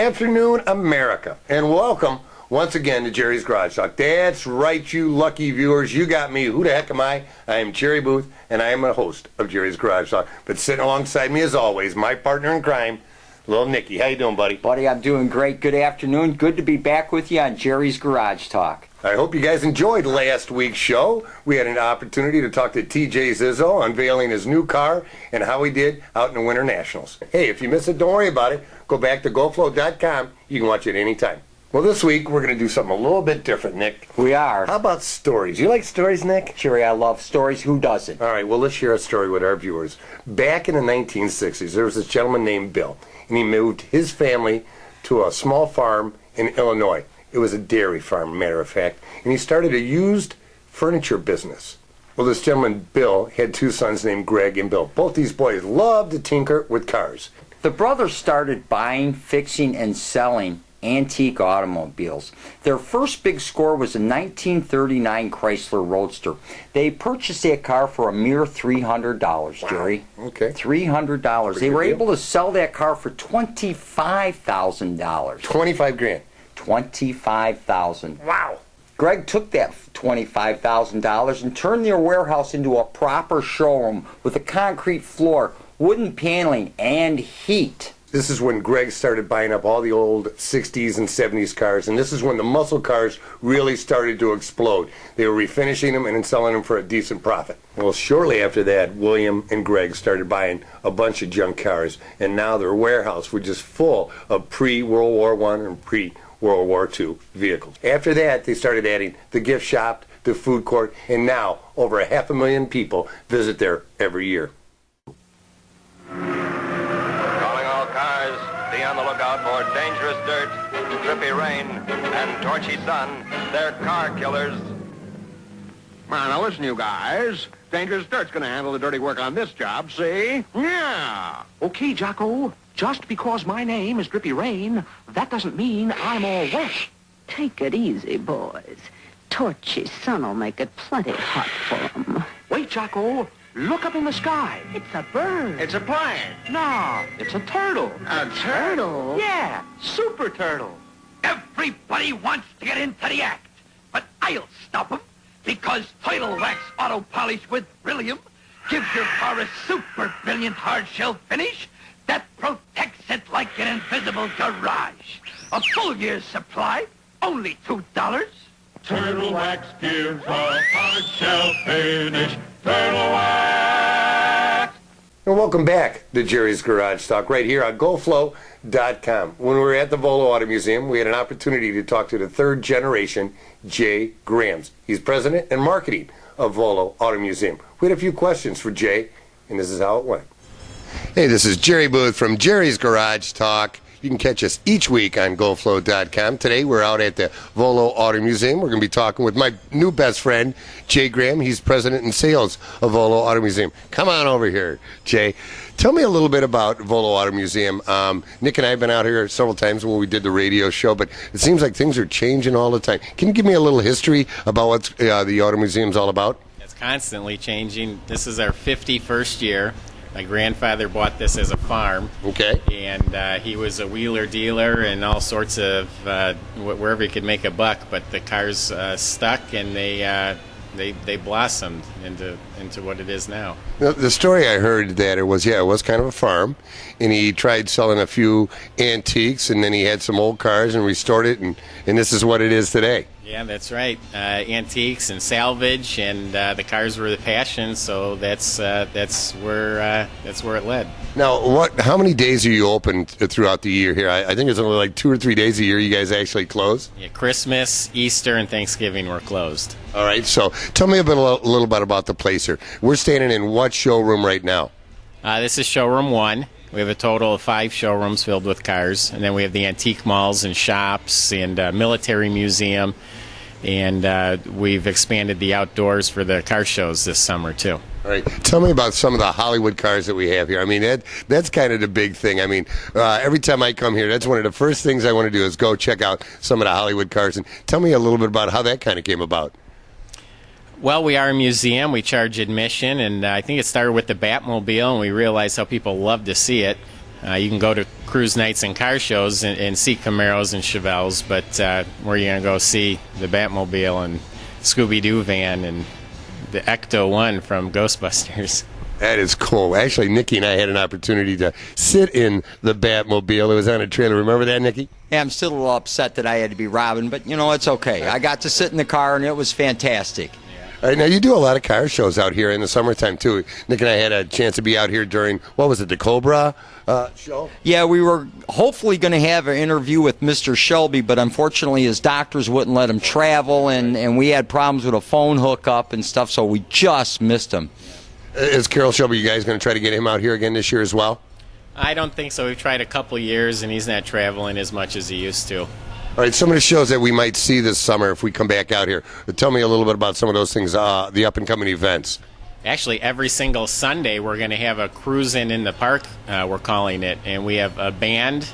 afternoon, America, and welcome once again to Jerry's Garage Talk. That's right, you lucky viewers. You got me. Who the heck am I? I am Jerry Booth, and I am a host of Jerry's Garage Talk. But sitting alongside me, as always, my partner in crime, little Nicky. How you doing, buddy? Buddy, I'm doing great. Good afternoon. Good to be back with you on Jerry's Garage Talk. I hope you guys enjoyed last week's show. We had an opportunity to talk to TJ Zizzo, unveiling his new car and how he did out in the Winter Nationals. Hey, if you missed it, don't worry about it. Go back to GoFlow.com. You can watch it anytime. Well, this week we're going to do something a little bit different, Nick. We are. How about stories? You like stories, Nick? Jerry, I love stories. Who doesn't? All right, well, let's share a story with our viewers. Back in the 1960s, there was this gentleman named Bill, and he moved his family to a small farm in Illinois. It was a dairy farm, matter of fact, and he started a used furniture business. Well, this gentleman, Bill, had two sons named Greg and Bill. Both these boys loved to tinker with cars. The brothers started buying, fixing, and selling antique automobiles. Their first big score was a 1939 Chrysler Roadster. They purchased that car for a mere $300, Jerry. Wow. Okay. $300. They were able to sell that car for $25,000. 25 grand. $25,000. Wow. Greg took that $25,000 and turned their warehouse into a proper showroom with a concrete floor, wooden paneling, and heat. This is when Greg started buying up all the old 60s and 70s cars, and this is when the muscle cars really started to explode. They were refinishing them and then selling them for a decent profit. Well, shortly after that, William and Greg started buying a bunch of junk cars, and now their warehouse was just full of pre-World War I and pre-World War II vehicles. After that, they started adding the gift shop, the food court, and now over 500,000 people visit there every year. Be on the lookout for dangerous dirt, drippy rain, and torchy sun. They're car killers. Now listen, you guys. Dangerous Dirt's gonna handle the dirty work on this job, see? Yeah. Okay, Jocko. Just because my name is Drippy Rain, that doesn't mean I'm all wet. Take it easy, boys. Torchy sun'll make it plenty hot for 'em. Wait, Jocko. Look up in the sky. It's a bird. It's a plane. No, it's a turtle. A turtle? Yeah, super turtle. Everybody wants to get into the act, but I'll stop them because Tidal Wax Auto Polish with Brillium gives your car a super brilliant hard shell finish that protects it like an invisible garage. A full year's supply, only $2. Turtle Wax gives a hard shell finish. Turtle Wax! And welcome back to Jerry's Garage Talk right here on GoFlow.com. When we were at the Volo Auto Museum, we had an opportunity to talk to the third generation, Jay Grams. He's president and marketing of Volo Auto Museum. We had a few questions for Jay, and this is how it went. Hey, this is Jerry Booth from Jerry's Garage Talk. You can catch us each week on GoFlow.com. Today we're out at the Volo Auto Museum. We're going to be talking with my new best friend, Jay Graham. He's president and sales of Volo Auto Museum. Come on over here, Jay. Tell me a little bit about Volo Auto Museum. Nick and I have been out here several times when we did the radio show, but it seems like things are changing all the time. Can you give me a little history about what the Auto Museum's all about? It's constantly changing. This is our 51st year. My grandfather bought this as a farm. Okay. And he was a wheeler dealer and all sorts of wherever he could make a buck. But the cars stuck, and they blossomed into what it is now. The story I heard that it was kind of a farm, and he tried selling a few antiques, and then he had some old cars and restored it, and this is what it is today. Yeah, that's right. Antiques and salvage, and the cars were the passion. So that's where it led. Now, how many days are you open throughout the year here? I think it's only like 2 or 3 days a year you guys actually close. Yeah, Christmas, Easter, and Thanksgiving were closed. All right. So tell me a little bit about the place here. We're standing in what showroom right now? This is showroom 1. We have a total of 5 showrooms filled with cars, and then we have the antique malls and shops and military museum, and we've expanded the outdoors for the car shows this summer too. All right. Tell me about some of the Hollywood cars that we have here. I mean, that's kind of the big thing. I mean, every time I come here, that's one of the first things I want to do is go check out some of the Hollywood cars. And tell me a little bit about how that kind of came about. Well, we are a museum. We charge admission, and I think it started with the Batmobile, and we realized how people love to see it. You can go to cruise nights and car shows and see Camaros and Chevelles, but where are you going to go see the Batmobile and Scooby-Doo van and the Ep.2 from Ghostbusters? That is cool. Actually, Nikki and I had an opportunity to sit in the Batmobile. It was on a trailer. Remember that, Nikki? Yeah, I'm still a little upset that I had to be Robin, but, it's okay. I got to sit in the car, and it was fantastic. All right, now you do a lot of car shows out here in the summertime, too. Nick and I had a chance to be out here during, what was it, the Cobra show? Yeah, we were hopefully going to have an interview with Mr. Shelby, but unfortunately his doctors wouldn't let him travel, and we had problems with a phone hookup and stuff, so we just missed him. Is Carol Shelby, you guys going to try to get him out here again this year as well? I don't think so. We've tried a couple years, and he's not traveling as much as he used to. All right, some of the shows that we might see this summer if we come back out here. Tell me a little bit about some of those things, the up-and-coming events. Actually, every single Sunday we're going to have a cruise-in in the park, we're calling it. And we have a band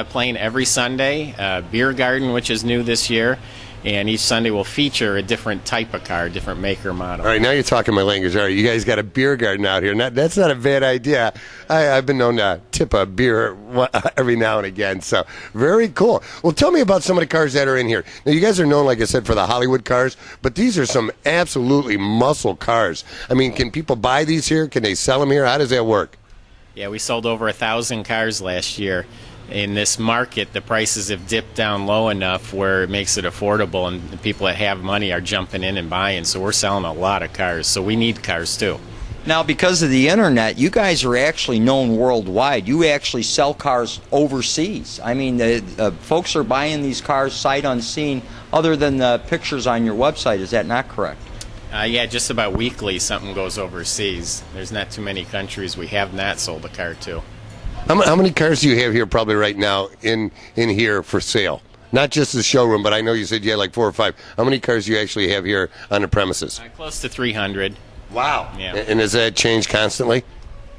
playing every Sunday, a beer garden, which is new this year. And each Sunday will feature a different type of car, different maker model. All right, now you're talking my language. All right, you guys got a beer garden out here. That's not a bad idea. I've been known to tip a beer every now and again, so very cool. Well, tell me about some of the cars that are in here. Now, you guys are known, like I said, for the Hollywood cars, but these are some absolutely muscle cars. I mean, can people buy these here? Can they sell them here? How does that work? Yeah, we sold over 1,000 cars last year. In this market, the prices have dipped down low enough where it makes it affordable, and the people that have money are jumping in and buying, so we're selling a lot of cars, so we need cars too. Now, because of the internet, you guys are actually known worldwide. You actually sell cars overseas. I mean, folks are buying these cars sight unseen, other than the pictures on your website. Is that not correct? Yeah, just about weekly something goes overseas. There's not too many countries we have not sold a car to. How many cars do you have here probably right now in here for sale? Not just the showroom, but I know you said you had like 4 or 5. How many cars do you actually have here on the premises? Close to 300. Wow. Yeah. And does that change constantly?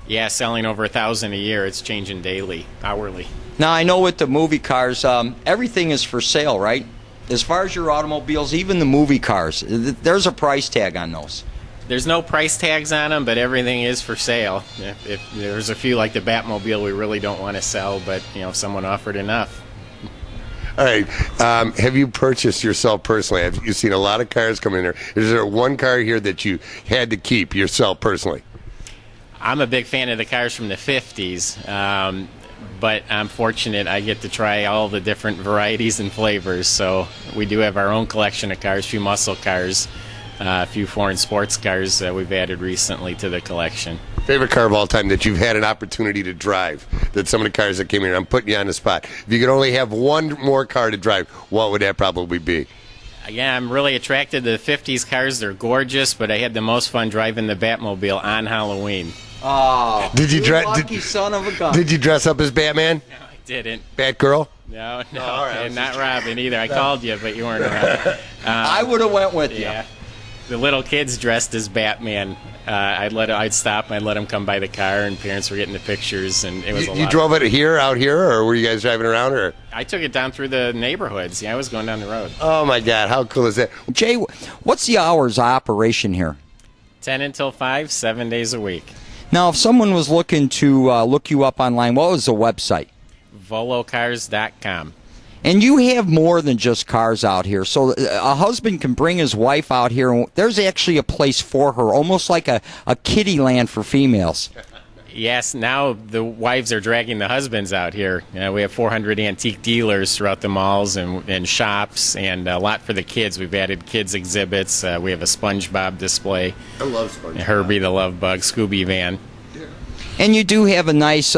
Yeah, selling over 1,000 a year. It's changing daily, hourly. Now, I know with the movie cars, everything is for sale, right? As far as your automobiles, even the movie cars, there's a price tag on those. There's no price tags on them, but everything is for sale. If there's a few like the Batmobile we really don't want to sell, but if someone offered enough. All right. Have you purchased yourself personally? Have you seen a lot of cars come in here? Is there one car here that you had to keep yourself personally? I'm a big fan of the cars from the 50s, but I'm fortunate I get to try all the different varieties and flavors. So we do have our own collection of cars, a few muscle cars. A few foreign sports cars that we've added recently to the collection. Favorite car of all time that you've had an opportunity to drive? That some of the cars that came here, I'm putting you on the spot. If you could only have one more car to drive, what would that probably be? Yeah, I'm really attracted to the 50s cars. They're gorgeous, but I had the most fun driving the Batmobile on Halloween. Oh, did you lucky son of a gun. Did you dress up as Batman? No, I didn't. Batgirl? No, all right, and not Robin either. I called you, but you weren't around. I would have went with you. Yeah. The little kids dressed as Batman. I'd stop and I'd let them come by the car, and parents were getting the pictures, and it was a lot. You drove it out here, or were you guys driving around? Or I took it down through the neighborhoods. Yeah, I was going down the road. Oh my God, how cool is that? Jay, what's the hours of operation here? 10 until 5, 7 days a week. Now, if someone was looking to look you up online, what was the website? VoloCars.com. And you have more than just cars out here. So a husband can bring his wife out here, and there's actually a place for her, almost like a kiddie land for females. Yes, now the wives are dragging the husbands out here. We have 400 antique dealers throughout the malls and shops, and a lot for the kids. We've added kids exhibits. We have a SpongeBob display. I love SpongeBob. Herbie the Love Bug, Scooby Van. And you do have a nice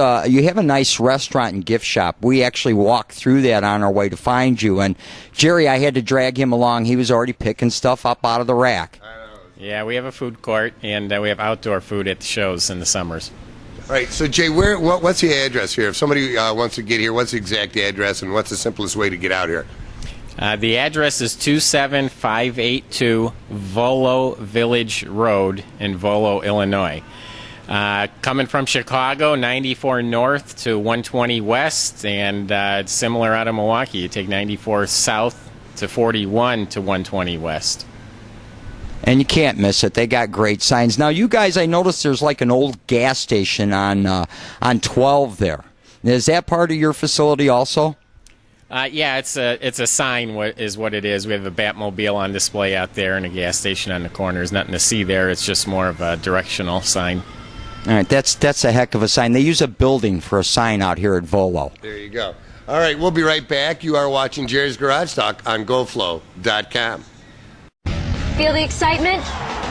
restaurant and gift shop. We actually walked through that on our way to find you. And Jerry, I had to drag him along. He was already picking stuff up out of the rack. Yeah, we have a food court, and we have outdoor food at the shows in the summers. All right, so Jay, what's the address here? If somebody wants to get here, what's the exact address, and what's the simplest way to get out here? The address is 27582 Volo Village Road in Volo, Illinois. Coming from Chicago, 94 north to 120 west, and similar out of Milwaukee. You take 94 south to 41 to 120 west. And you can't miss it. They got great signs. Now, you guys, I noticed there's like an old gas station on 12 there. Is that part of your facility also? Yeah, it's a sign. Is what it is. We have a Batmobile on display out there and a gas station on the corner. There's nothing to see there. It's just more of a directional sign. All right, that's a heck of a sign. They use a building for a sign out here at Volo. There you go. All right, we'll be right back. You are watching Jerry's Garage Talk on GoFlow.com. Feel the excitement?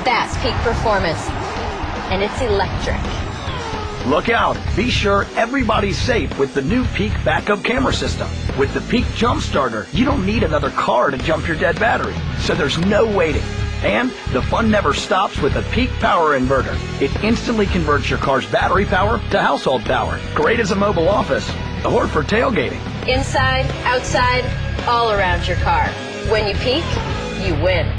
That's peak performance. And it's electric. Look out. Be sure everybody's safe with the new Peak backup camera system. With the Peak Jump Starter, you don't need another car to jump your dead battery, so there's no waiting. And the fun never stops with the Peak Power Inverter. It instantly converts your car's battery power to household power. Great as a mobile office or for tailgating. Inside, outside, all around your car. When you peak, you win.